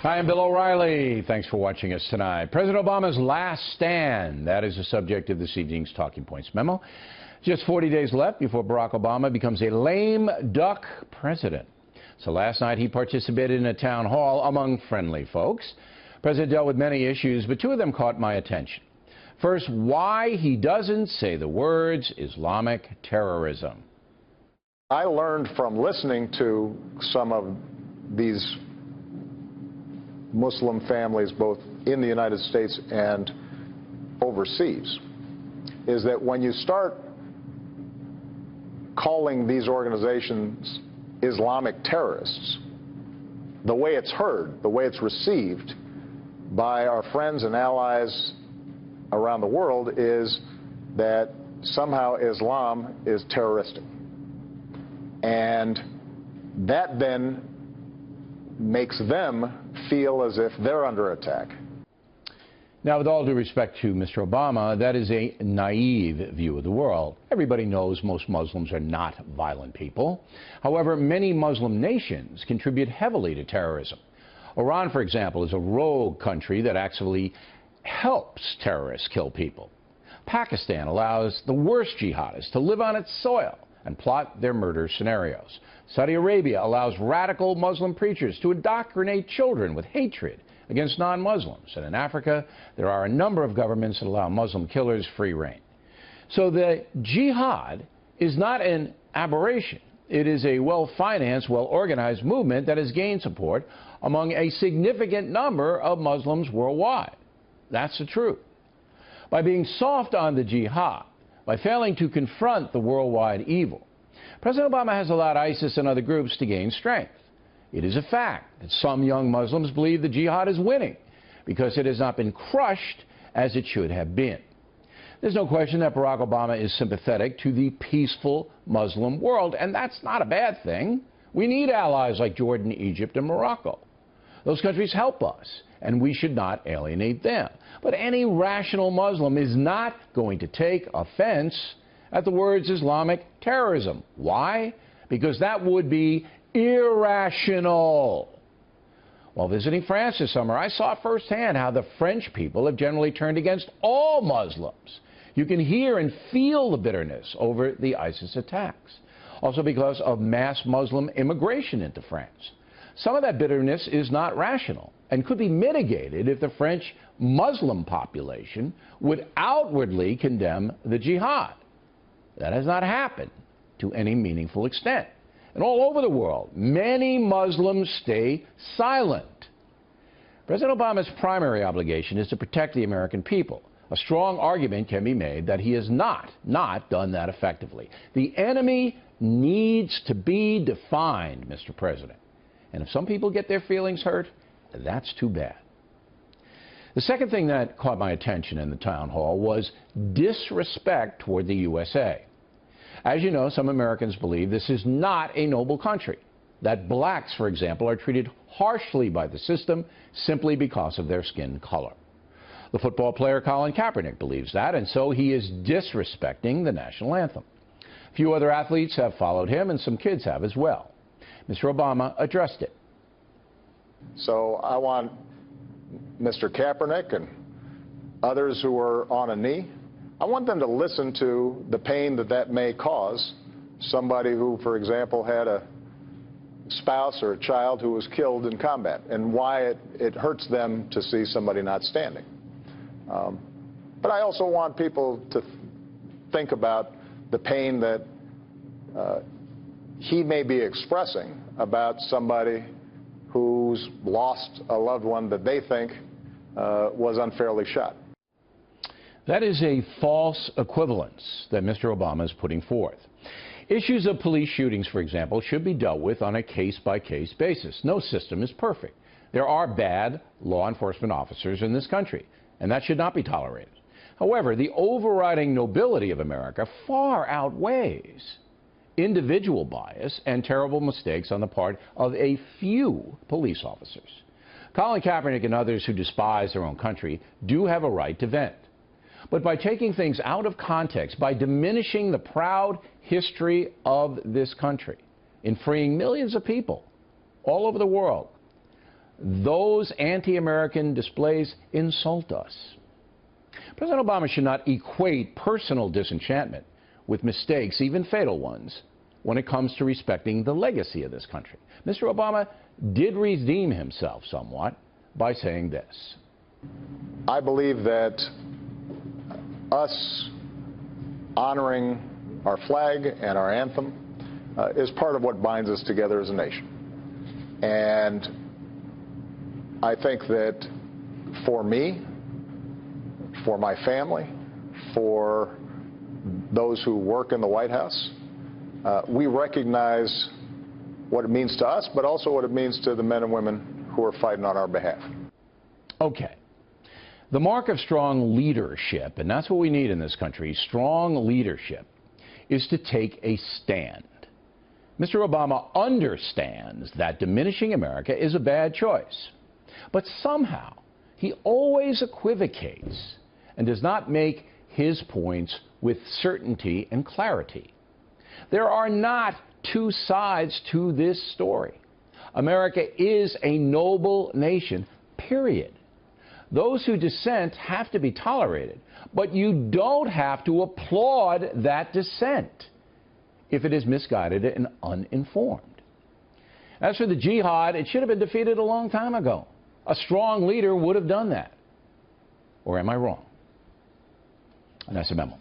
Hi, I'm Bill O'Reilly. Thanks for watching us tonight. President Obama's last stand. That is the subject of this evening's Talking Points memo. Just 40 days left before Barack Obama becomes a lame duck president. So last night he participated in a town hall among friendly folks. The president dealt with many issues, but two of them caught my attention. First, why he doesn't say the words Islamic terrorism. I learned from listening to some of these Muslim families, both in the United States and overseas, is that when you start calling these organizations Islamic terrorists, the way it's heard, the way it's received by our friends and allies around the world is that somehow Islam is terroristic. And that then makes them feel as if they're under attack. Now, with all due respect to Mr. Obama, that is a naive view of the world. Everybody knows most Muslims are not violent people. However, many Muslim nations contribute heavily to terrorism. Iran, for example, is a rogue country that actually helps terrorists kill people. Pakistan allows the worst jihadists to live on its soil and plot their murder scenarios. Saudi Arabia allows radical Muslim preachers to indoctrinate children with hatred against non-Muslims. And in Africa, there are a number of governments that allow Muslim killers free rein. So the jihad is not an aberration. It is a well-financed, well-organized movement that has gained support among a significant number of Muslims worldwide. That's the truth. By being soft on the jihad, by failing to confront the worldwide evil, President Obama has allowed ISIS and other groups to gain strength. It is a fact that some young Muslims believe the jihad is winning because it has not been crushed as it should have been. There's no question that Barack Obama is sympathetic to the peaceful Muslim world, and that's not a bad thing. We need allies like Jordan, Egypt, and Morocco. Those countries help us, and we should not alienate them. But any rational Muslim is not going to take offense at the words Islamic terrorism. Why? Because that would be irrational. While visiting France this summer, I saw firsthand how the French people have generally turned against all Muslims. You can hear and feel the bitterness over the ISIS attacks. Also because of mass Muslim immigration into France. Some of that bitterness is not rational and could be mitigated if the French Muslim population would outwardly condemn the jihad. That has not happened to any meaningful extent. And all over the world, many Muslims stay silent. President Obama's primary obligation is to protect the American people. A strong argument can be made that he has not done that effectively. The enemy needs to be defined, Mr. President. And if some people get their feelings hurt, that's too bad. The second thing that caught my attention in the town hall was disrespect toward the USA. As you know, some Americans believe this is not a noble country, that blacks, for example, are treated harshly by the system simply because of their skin color. The football player Colin Kaepernick believes that, and so he is disrespecting the national anthem. A few other athletes have followed him, and some kids have as well. Mr. Obama addressed it. So I want Mr. Kaepernick and others who are on a knee, I want them to listen to the pain that may cause somebody who, for example, had a spouse or a child who was killed in combat, and why it hurts them to see somebody not standing. But I also want people to think about the pain that he may be expressing about somebody who's lost a loved one that they think was unfairly shot. That is a false equivalence that Mr. Obama is putting forth. Issues of police shootings, for example, should be dealt with on a case-by-case basis. No system is perfect. There are bad law enforcement officers in this country, and that should not be tolerated. However, the overriding nobility of America far outweighs individual bias and terrible mistakes on the part of a few police officers. Colin Kaepernick and others who despise their own country do have a right to vent. But by taking things out of context, by diminishing the proud history of this country in freeing millions of people all over the world, Those anti-American displays insult us. President Obama should not equate personal disenchantment with mistakes, even fatal ones, when it comes to respecting the legacy of this country. Mr. Obama did redeem himself somewhat by saying this. I believe that us honoring our flag and our anthem is part of what binds us together as a nation. And I think that for me, for my family, for those who work in the White House, we recognize what it means to us, but also what it means to the men and women who are fighting on our behalf. Okay. The mark of strong leadership, and that's what we need in this country, strong leadership, is to take a stand. Mr. Obama understands that diminishing America is a bad choice, but somehow he always equivocates and does not make his points with certainty and clarity. There are not two sides to this story. America is a noble nation, period. Those who dissent have to be tolerated, but you don't have to applaud that dissent if it is misguided and uninformed. As for the jihad, it should have been defeated a long time ago. A strong leader would have done that. Or am I wrong? And that's a memo.